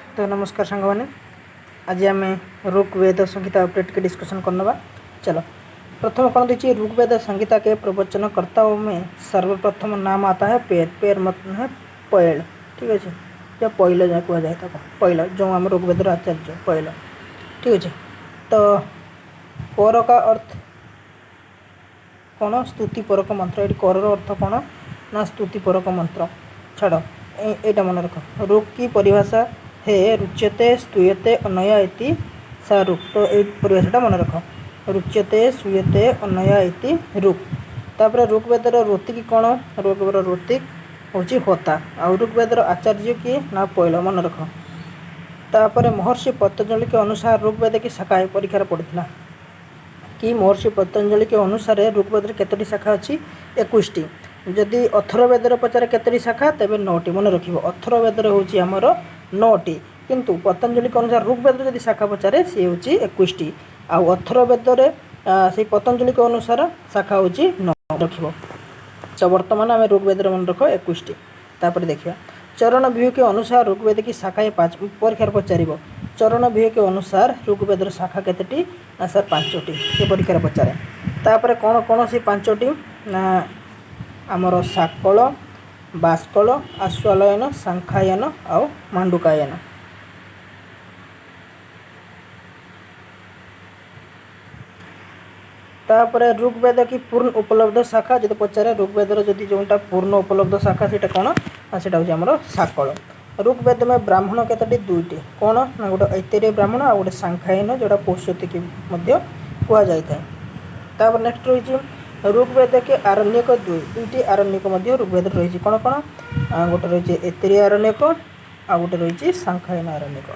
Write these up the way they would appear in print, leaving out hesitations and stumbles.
तो नमस्कार सांग मैंने आज आम ऋग्वेद संहिता अपडेट के डिस्कशन करना। चलो प्रथम कौन देखिए ऋग्वेद संहिता के प्रवचनकर्ताओं में सर्वप्रथम नाम आता है पेर। पेर मतलब है पैल, ठीक है, या पैल जहाँ कह जाए पैल जो आम ऋग्वेद आचार्य पैल, ठीक है। तो पर का अर्थ कौन? स्तुतिपरक मंत्र। ये कर अर्थ कौन ना स्तुतिपरक मंत्र। छाड़ यहाँ मन रख। ऋग की परिभाषा है रुच्यते स्तूयते अनया इति सा ऋग। तो ये परिभाषाटा मन रख, रुच्यते स्तूयते अनया इति ऋग। तापर ऋग्वेदर ऋतिक कौन? ऋग्वेदर ऋतिक हूँ होता। आ ऋग्वेदर आचार्य किए ना पैल, मन रख। तापर महर्षि पतंजलि के अनुसार ऋग्वेद की शाखा परीक्षा पड़ता कि महर्षि पतंजलि के अनुसार ऋग्वेद केतोटी शाखा अच्छी? 21टी। जदि अथर्ववेदर पचारे केतोटी शाखा तेज 9टी। मन रख अथर्ववेदर हूँ आमर 9टी, किंतु पतंजलि के अनुसार ऋग्वेद जदि शाखा पचारे सी हूँ 21टी। आउ अथर्ववेदर से पतंजलि के अनुसार शाखा हूँ 9 रख। तो बर्तमान आम ऋग्वेदर मन रख 21टी। तापर देखिए चरण व्यूह के अनुसार ऋग्वेद की शाखा 5 परीक्षा पचार। चरण व्यूह के अनुसार ऋग्वेदर शाखा केतोटी ना सर 5टी। ये परीक्षा पचारे। तापर कौन कौन सी 5टी ना आमर साकल, बाष्कल, आश्वालयन, सांखायन आउ मांडुकायन। तापर ऋग्वेद की पूर्ण उपलब्ध शाखा जब पचारे ऋग्वेदर जदि जोटा पूर्ण उपलब्ध शाखा से कौन ना से आमर साकल। ऋग्वेद में ब्राह्मण केतोटी? 2टी। कौन ना गोटे ऐतरेय ब्राह्मण आ गोटे सांखायन जोटा पौषतिकी कह जाए। तापर नेक्स्ट रही ऋग्वेद के आरण्यक 2टी आरण्यक ऋग्वेद रही। कौन कौन? गोटे रही ऐतरेय आरण्यक आ गोटे रही सांखायन आरण्यक।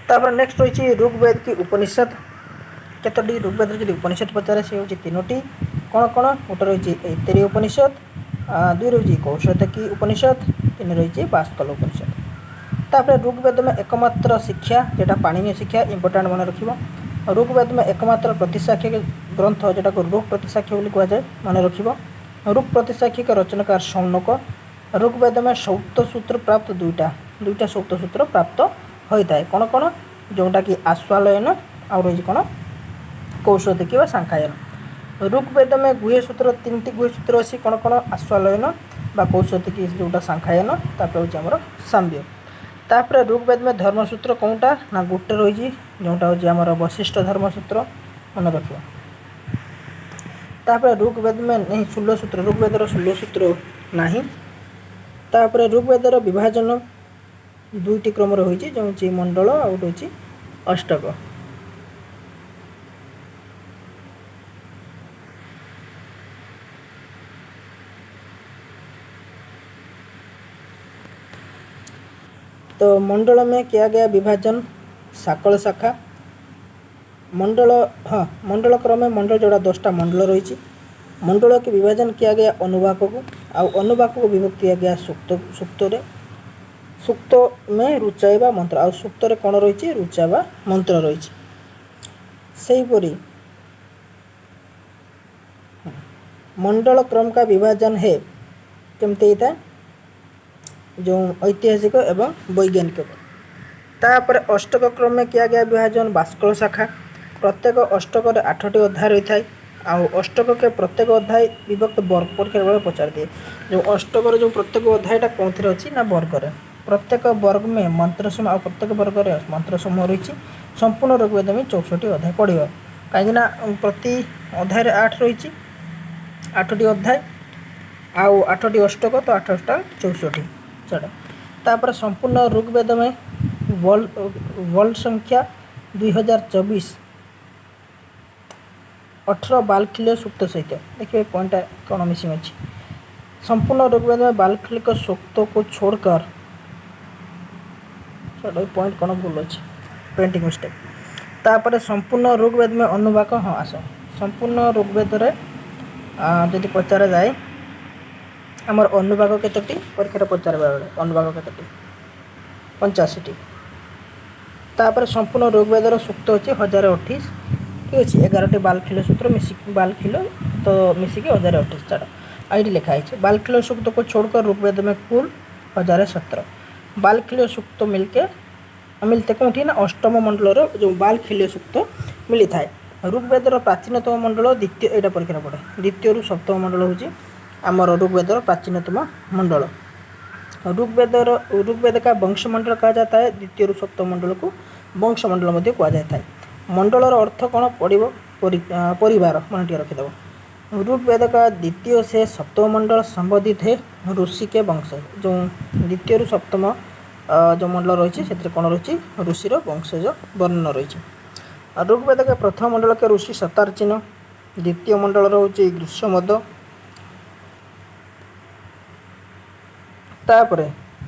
तापर नेक्स्ट रही ऋग्वेद की उपनिषद केतोटी? ऋग्वेद जब उपनिषद पचारे सी हूँ 3टी। कौन कौन? गोटे रही ऐतरेय उपनिषद, 2 रही कौशतकी उपनिषद, 3 रही बाष्कल उपनिषद। तापर ऋग्वेद में एकमात्र शिक्षा जोटा पाणिनीय शिक्षा इंपोर्टाट मन रख। ऋग्वेद में एकमात्र प्रतिशाख्य ग्रंथ जोटा को ऋग प्रतिशाख्य कह जाए, मन रख। ऋग प्रतिशाख्य के रचनाकार शौनक। ऋग्वेद में सौक्त सूत्र प्राप्त 2टा सौक्त सूत्र प्राप्त होता है। कौन कौन? जोटा कि आश्वालयन आ रही कौन कौशतिकी व सांखायन। ऋग्वेद में गुह्य सूत्र 3टी गुह्य सूत्र अच्छी। कौन कौन? आश्वालयन बा कौशतिकी जोटा सांखायन, तापर हूँ आमर साम्य। तापर ऋग्वेद में धर्मसूत्र कौटा ना गोटे रही जोटा हूँ आमर वशिष्ठ धर्मसूत्र, मन रख। तापर ऋग्वेद में नहीं शूलसूत्र, ऋग्वेदर शूलसूत्र नहीं। तापर ऋग्वेदर विभाजन 2टी क्रम रही जो मंडल आ गोटे हूँ अष्टक। तो मंडल में किया गया विभाजन साकल शाखा मंडल। हाँ, मंडल क्रम में मंडल जोड़ा 10टा मंडल रही। मंडल के विभाजन किया गया अनुवाक को, अनुवाक को विभक्त किया गया सूक्त। सूक्त में रुचाइबा मंत्र आ सूक्त कौन रही? रुचाइबा मंत्र रही। सेहीपरि मंडल क्रम का विभाजन है केमती होता है जो ऐतिहासिक एवं वैज्ञानिक। तापर अष्टक क्रम में किया गया विभाजन बाष्कल शाखा। प्रत्येक अष्टक 8टी अध्याय रही है। आउ अष्टक के प्रत्येक अध्याय विभक्त वर्ग परीक्षा बेले पचार दिए जो अष्टक जो प्रत्येक अध्यायटा कौन थे अच्छी ना वर्ग। प्रत्येक वर्ग में मंत्र समूह आ प्रत्येक वर्ग में मंत्र समूह रही। संपूर्ण ऋग्वेद में 64टी अध्याय पढ़ कहीं प्रति अध्याय 8 रही 8टी अध्याय आउ 8टी अष्टक तो 8 64। चलो तापर संपूर्ण ऋग्वेद में वर्ल्ड संख्या 2024 18 बालखिल्य सूक्त सहित। देखिए पॉइंट कौन मिसिंग अच्छी। संपूर्ण ऋग्वेद में बालखिल्य सूक्तों को छोड़कर पॉइंट कौन भूल अच्छे, प्रिंटिंग मिस्टेक। तापर संपूर्ण ऋग्वेद में अनुवाक। हाँ आस संपूर्ण ऋग्वेद जदि पचारा जाए आमर अनुवाक केतोटी परीक्षा पचार बेले अनुवाक केतोटी? 85टी। तापर संपूर्ण ऋग्वेदर सूक्त अच्छे 1028, ठीक अच्छे। 11टी बालखिल्य सूत्र मिसिक बालखिल्य तो मिसिक 1028। चार आई लिखा है बालखिल्य सूक्त को छोड़कर ऋग्वेद में कुल 1017 बालखिल्य सूक्त मिलके मिलते कौटी ना अष्टम मंडल जो बालखिल्य सूक्त मिली था। ऋग्वेदर प्राचीनतम मंडल द्वितीय यहाँ परीक्षा पड़े द्वितीय रु सप्तम मंडल हूँ आमर ऋग्वेदर प्राचीनतम मंडल। ऋग्वेद का वंशमंडल कहा जाता है, द्वितीय रु सप्तम मंडल को वंशमंडल कहा जाता है। मंडलर अर्थ कौन पड़ो परिवार मन टे रखिदेव। ऋग्वेद का द्वितीय से सप्तम मंडल संबोधित है ऋषि के वंश। जो द्वितीय रु सप्तम जो मंडल रही है कौन रही ऋषिर वंशज वर्णन रही। ऋग्वेद के प्रथम मंडल के ऋषि शतार्चिन, द्वितीय मंडल हूँ ग्रीष्मद, तापर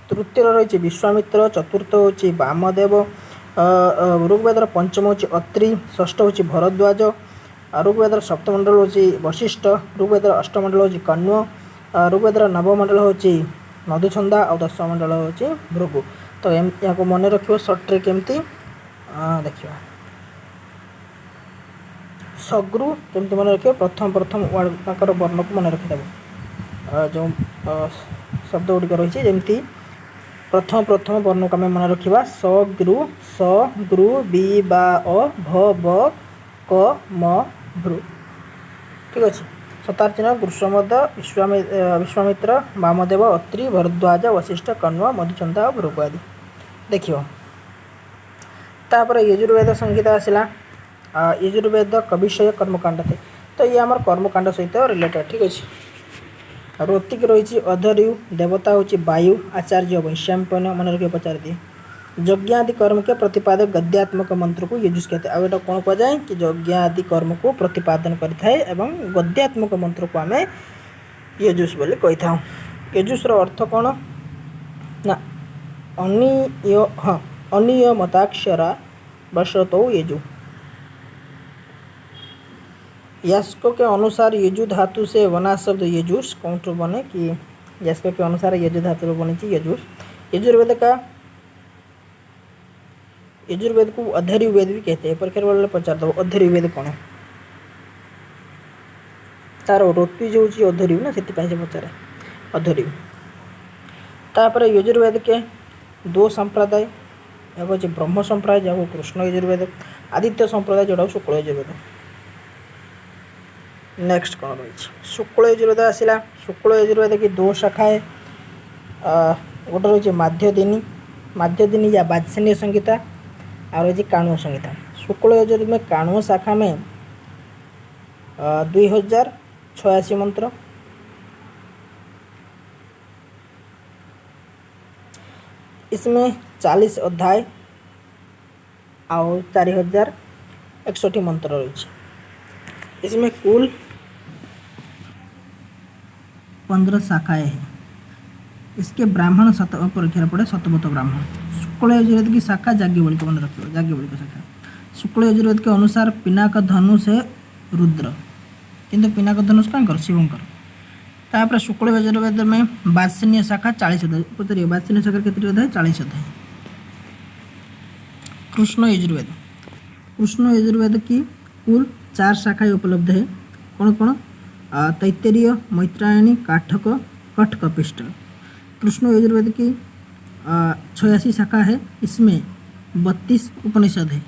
तृतीय रही विश्वामित्र, चतुर्थ हूँ वामदेव, ऋग्वेदर पंचम हूँ अत्रि, षष्ठ हूँ भरद्वाज, ऋग्वेदर सप्तम मंडल हूँ वशिष्ठ, ऋग्वेदर अष्टम मंडल हूँ कण्व, ऋग्वेदर नवम मंडल हूँ मधुछंदा और दशम मंडल हूँ भृगु। तो यहाँ को मन रख सर्ट्रे केमती देखिए सग्रु केमती मन रखिए प्रथम प्रथम वर्ड वर्ण को मन रखिदेव। जो शब्द गुड़िक रही जमी प्रथम प्रथम वर्ण को आम मन रखा सग्रु स ग्रु बी बा अ भ ब क म भ्रु। ठीक अच्छे। शतार्चिन, ग्रीष्मद, विश्वामित्र, वामदेव, अत्रि, भरद्वाज, वशिष्ठ, कण्व, मधुचंदा और भृगु आदि देखियो। तापर यजुर्वेद संहिता आसला। यजुर्वेद कविषय कर्मकांड थे, तो ये आम कर्मकांड सहित रिलेटेड। ठीक अच्छे। ऋतिक रही अधर्यु, देवता हूँ वायु, आचार्य वैश्याम्पन मन रखिए पचार दिए। यज्ञादि कर्म के प्रतिपादक गद्यात्मक मंत्र को यजुष कहते हैं। आटा कौन कहुए कि यज्ञादि कर्म को प्रतिपादन करें गद्यात्मक मंत्र को आम यजुष बोली कही था। यजुषर अर्थ कौन ना अनियमताक्षरा बसतो यजु। यास्को के अनुसार यजु धातु से बना शब्द यजुष कौन बने कि यास्को के अनुसार यजु धातु बनी यजुष। यजुर्वेद को अधर्युवेद भी कहते हैं। परीक्षा बेले पचार दब अधर्युवेद कौन तार ऋतु जो अधर्यु ना से पचारे अधर्यु। तापर यजुर्वेद के दो संप्रदाय, एक हूँ ब्रह्म संप्रदाय जहाँ कृष्ण यजुर्वेद, आदित्य संप्रदाय जोड़ा शुक्ल यजुर्वेद। नेक्स्ट कौन रही शुक्ल यजुर्वेद आसला। शुक्ल यजुर्वेद की दो शाखा है, गोटे रही माध्यदिनी या वात्सनीय संहिता और रही काणुव संहिता। शुक्ल यजुर्वेद में काणुव शाखा में 2086 मंत्र, इसमें 40 अध्याय और 4061 मंत्र रही। इसमें कुल 15 शाखाएँ हैं। इसके ब्राह्मण परीक्षा पड़े शतपथ ब्राह्मण। शुक्ल यजुर्वेद की शाखा याज्ञवल्क्य मन रखिए, याज्ञवल्क्य शाखा। शुक्ल यजुर्वेद के अनुसार पिनाक धनुष है रुद्र, किंतु पिनाक धनुष कहाँ शिवंकर। तापर शुक्ल यजुर्वेद में वात्सनीय शाखा 40 अध्याय। पचार वात्सनीय शाखा कितने अध्याय 40 अध्याय। कृष्ण यजुर्वेद की कुल 4 शाखाएँ उपलब्ध है। कौन कौन तैत्तिरीय, मैत्रायणी, काठक, कठकपिष्ट। कृष्ण यजुर्वेद की 86 शाखा है, इसमें 32 उपनिषद है।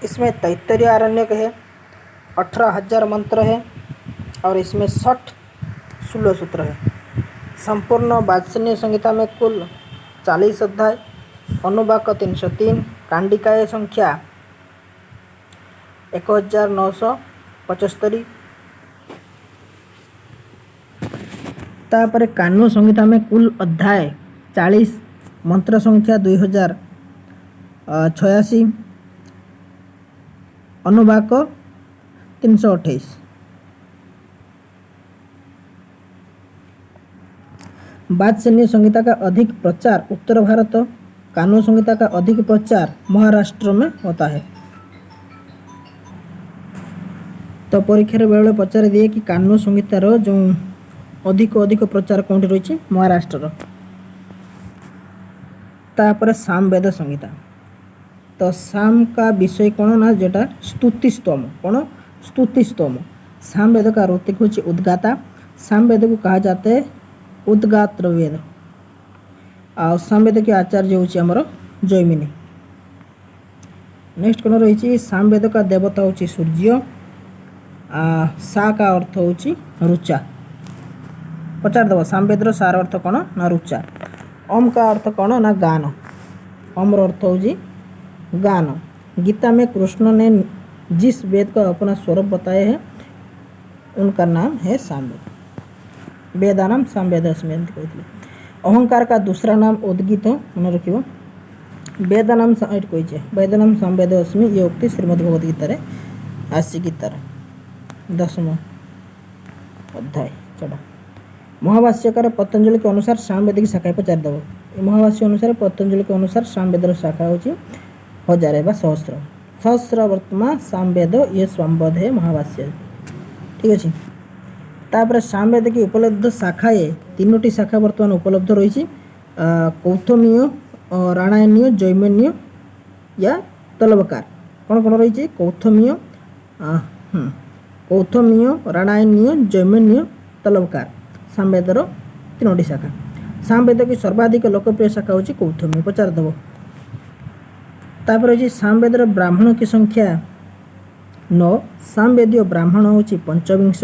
इसमें तैत्तिरीय आरण्यक है, 18,000 मंत्र है और इसमें 60 16 सूत्र है। संपूर्ण वात्सनीय संहिता में कुल 40 अध्याय, अनुवाक 303, कांडिकाय संख्या 1975। तापर काण्व संहिता में कुल अध्याय 40, मंत्र संख्या 2086, अनुवाक 328। वात्सनीय संहिता का अधिक प्रचार उत्तर भारत, काण्व संहिता का अधिक प्रचार महाराष्ट्र में होता है। तो परीक्षा बेले पचार दिए कि काण्व संहितार जो अधिक प्रचार कौन रही महाराष्ट्र। तापर सामवेद संहिता। तो साम का विषय कौन ना जेटा स्तुतिस्तोम। कौन स्तुतिस्तोम। सामवेद का ऋतिक हूँ उद्गाता। सामवेद को कहा जाता है उद्गात्र वेद। सामवेद के आचार्य होची हमर जैमिनी। नेक्स्ट कौन रही सामवेद का देवता होची सूर्य। सा का अर्थ होची रुचा। पचार देव सामवेद सार अर्थ कौन ना रुचा। ओम का अर्थ कौन ना गान। ओम अर्थ होची गान। गीता में कृष्ण ने जिस वेद का अपना स्वरूप बताया है उनका नाम है सामवेद। वेदानाम सामवेद अस्मि कहते। अहंकार का दूसरा नाम उद्गीत मन रखियो। वेदानाम कही वेदानाम सामवेद अस्मि ये उक्ति श्रीमद्भगवद्गीतार आसी गीतार 10 अध्याय। चलो महाभाष्यकार पतंजलि के अनुसार सामवेद की शाखा पचार देव। महाभाष्य अनुसार पतंजलि के अनुसार सामवेद शाखा होची 1000 बा सहस्र। सहस्र वर्तमान सामवेद ये संबोध है महाभाष्य। ठीक अच्छे। तापर सामवेद की उपलब्ध शाखा ये 3टी शाखा वर्तमान उपलब्ध रही। कौथमीय राणायनीय जैमिनीय या तलवकार। कौन कौन रही कौथमीय कौथमीय राणायनीय जैमिनीय तलवकार सामवेदर 3टी शाखा। सामवेद की सर्वाधिक लोकप्रिय शाखा होची कौथमीय। पचार देव। तापर होची सामवेदर ब्राह्मण की संख्या 9। सामवेदीय ब्राह्मण होची पंचविंश।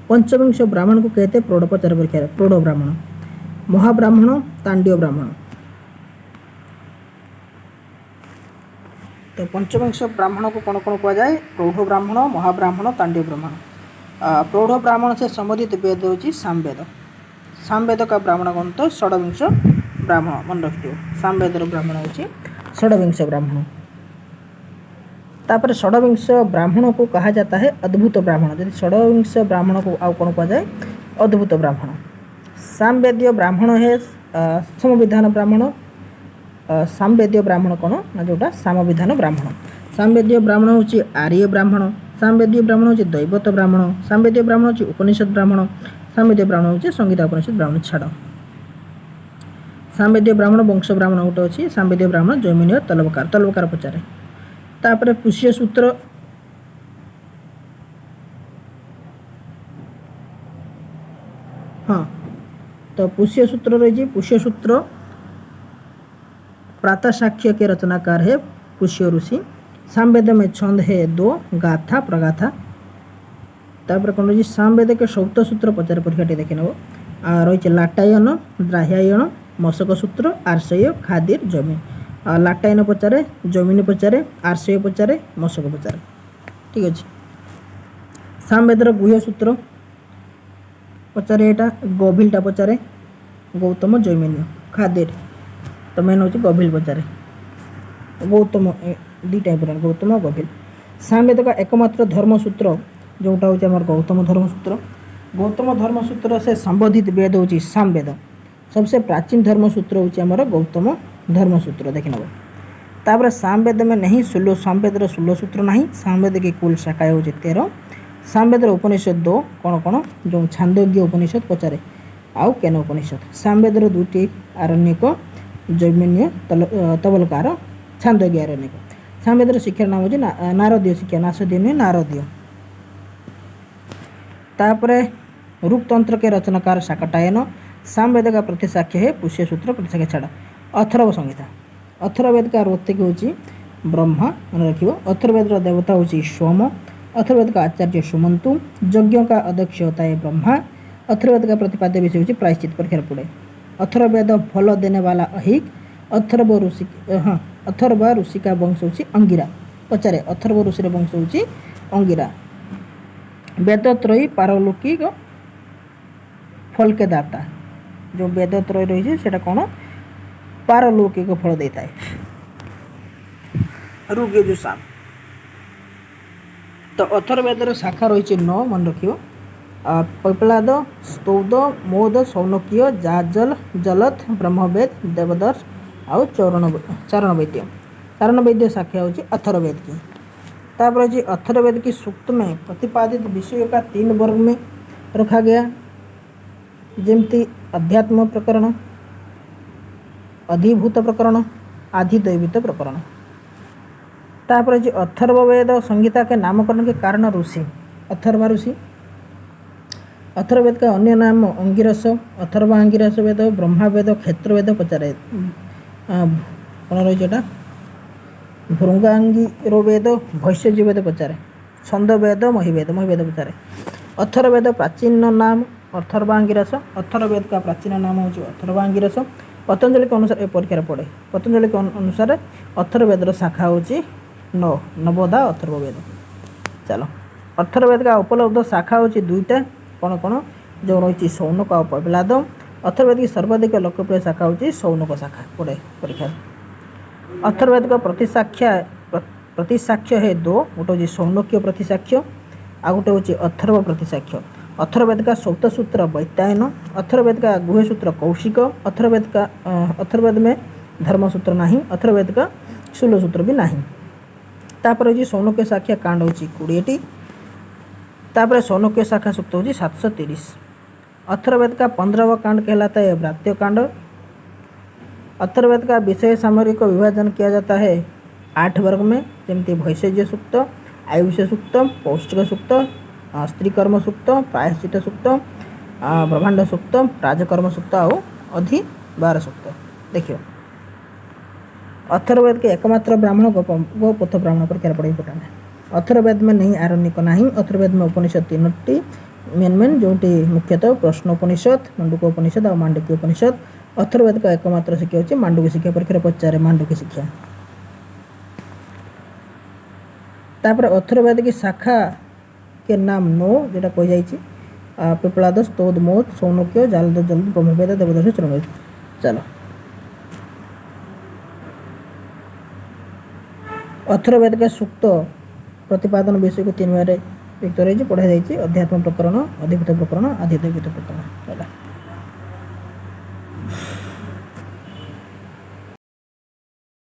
पंचविंश ब्राह्मण को कहते प्रौढ़। पचार परीक्षा प्रौढ़ ब्राह्मण। महाब्राह्मण तांडीय ब्राह्मण। तो पंचविंश ब्राह्मण को कौन कौन कहा जाए प्रौढ़ ब्राह्मण महाब्राह्मण तांडीय ब्राह्मण। प्रौढ़ ब्राह्मण से संबंधित वेद होची सामवेद। सामवेद का ब्राह्मण कौन तो षड्विंश ब्राह्मण मन रखियो। सामवेदर ब्राह्मण होची षड्विंश ब्राह्मण। तापर षड्विंश ब्राह्मण को कहा जाता है अद्भुत ब्राह्मण। यदि षड्विंश ब्राह्मण को आउ कौन कहा जाए अद्भुत ब्राह्मण। सामवेदीय ब्राह्मण है समविधान ब्राह्मण। सामवेदीय ब्राह्मण कौन ना जोटा सामविधान ब्राह्मण। सामवेदीय ब्राह्मण होची आर्य ब्राह्मण। सामवेदीय ब्राह्मण होची दैवत ब्राह्मण। सामवेदीय ब्राह्मण होची उपनिषद ब्राह्मण। सामवेदीय ब्राह्मण होची संगीता उपनिषद ब्राह्मण छाड़। सामवेदीय ब्राह्मण वंश ब्राह्मण गोटे अच्छी। सामवेदीय ब्राह्मण जैमिनीय तलवकार। तलवकार पचारे। तापर पुष्य सूत्र हाँ तो पुष्य सूत्र रही। पुष्य सूत्र प्रातः साक्ष्य के रचनाकार है पुष्य ऋषि। सामवेद में छंद है 2 गाथा प्रगाथा। तापर कौन रही सामवेद के सौत सूत्र पचार परीक्षा देखे नब। रही लाटायन द्राह्यायन मशक सूत्र आर्षय खादिर जमीन। लाटायन पचारे जमीन पचारे आर्षय पचारे मशक पचारे। ठीक अच्छे। सामवेदर गुह्य सूत्र पचारे एटा गभिलटा पचारे गौतम जैमिनीय। खादिर तो मेन हूँ गभिल पचारे गौतम 2 टाइप गौतम और गभिल। सामवेद का एकमात्र धर्मसूत्र जोटा हूँ आम गौतम धर्मसूत्र। गौतम धर्मसूत्र से संबंधित वेद हूँ सामवेद। सबसे प्राचीन धर्मसूत्र हूँ आमर गौतम धर्मसूत्र देखि नब। तापर सामवेद में नहीं सामवेदर 16 सूत्र नहीं। सामवेद की कुल शाखा हूँ 13। सामवेदर उपनिषद 2 कौन कौन जो छांदोग्य उपनिषद पचारे आउ केन उपनिषद। सामवेदर 2टी आरण्यक जैमिनीय तबलकार छांदोग्य आरण्यक। सामवेदर शिक्षार नाम हूँ नारदीय शिक्षा। नासदीय नुहे नारदीय। तापरे रूपतंत्र के रचनाकार शाकटायन। सामवेद का प्रतिशाख्य है पुष्य सूत्र प्रतिशाख्य छाड़। अथर्व संहिता। अथर्ववेद का ऋत्विक होची ब्रह्मा मन रखियो। अथर्ववेद देवता होची सोम। अथर्ववेद का आचार्य सुमंतु। यज्ञ का अध्यक्ष होता है ब्रह्मा। अथर्ववेद का प्रतिपाद्य विषय होची प्रायश्चित परीक्षा पड़े। अथर्ववेद फल देने वाला अहिक। अथर्व ऋषि का वंश होची अंगिरा। पचारे अथर्व ऋषि वंश होची अंगिरा। वेदत्रयी पारलौकिक फल के दाता। जो वेदत्रय रही है कौन पारलौकिक फल देता है ऋग्यजुषाम। तो अथर्ववेदर शाखा रही 9 मन रखियो। पैपलाद स्तौद मोद सौनकीय जाजल जलथ ब्रह्मवेद देवदर्श आउ चारणवैद्य। चारणवैद्य शाखा हूँ अथर्ववेद की। तापर जी अथर्ववेद की सूक्त में प्रतिपादित विषयों का 3 वर्ग में रखा गया। जमती अध्यात्म प्रकरण अधिभूत प्रकरण आधिदैवित प्रकरण। तापर जी अथर्ववेद संहिता के नामकरण के कारण ऋषि अथर्व ऋषि। अथर्ववेद का अन्य नाम अंगिरस, अथर्वांगिरस वेद, ब्रह्मवेद, क्षेत्रवेद पचारे कौन रही भृंगांगिरो वेद, भैषज्य वेद पचारे, छंदवेद, महिवेद पचारे। अथर्ववेद प्राचीन नाम अथर्वांगिरस, अथर्ववेद का प्राचीन नाम हूँ अथर्वांगिरस। पतंजलि के अनुसार ए परीक्षा पड़े, पतंजलि के अनुसार अथर्ववेद शाखा हूँ नवोधा अथर्ववेद। चलो अथर्ववेद का उपलब्ध शाखा हूँ दुईटा कौन कौन जो रही सौनक और प्रहलाद। अथर्ववेद की सर्वाधिक लोकप्रिय शाखा हूँ सौनक शाखा पड़े परीक्षा। अथर्ववेद का प्रतिसाक्ष्य है दो, गोटे हूँ सौनक्य प्रतिसाक्ष्य आ गोटे हूँ अथर्व प्रतिसाक्ष्य। अथर्ववेद का सौतसूत्र वैतायन, अथर्ववेद का गुह्यसूत्र कौशिक, अथर्ववेद में धर्मसूत्र नहीं, अथर्ववेद का शूलसूत्र भी नहीं। तापर हूँ सौनक्य शाखा कांड हूँ 20टी, तापर सौनक्य शाखा सूक्त हूँ 730। अथर्ववेद का 15वां कांड कहलाता है व्रात्य कांड। अथर्ववेद का विषय सामग्री को विभाजन किया जाता है 8 वर्ग में, जमती भैषज्य सूक्त, आयुष सूक्त, पौष्टिक सूक्त, स्त्री कर्म सूक्त, प्रायश्चित सूक्त, ब्रह्मांड सूक्त, राजकर्म सूक्त और अधिवार सूक्त। देखियो अथर्ववेद के एकमात्र ब्राह्मण गोपोथ ब्राह्मण पर क्या पड़े इंपोर्टेंट है। अथर्ववेद में नहीं आरण्यक नहीं, अथर्ववेद में उपनिषद 3टी मेन जोटी मुख्यतः प्रश्नोपनिषद, मंडूकोपनिषद और मांडुक्य उपनिषद। अथर्ववेद का एकमात्र शिक्षा होची मांडुक्य शिक्षा परीक्षा पचारे मांडुक्य शिक्षा। तापर अथर्ववेद की शाखा के नाम 9 जेटा कह जाइए पिपलाद, स्तोद, मोद, सौनक्य, जालद, जल्द, ब्रह्मवेद, देवदर्श, चरणवेद। चलो अथर्ववेद का सूक्त प्रतिपादन विषय को 3 बार पढ़ा जाइए। अध्यात्म प्रकरण, अधिभूत प्रकरण, आधिदैविक प्रकरण।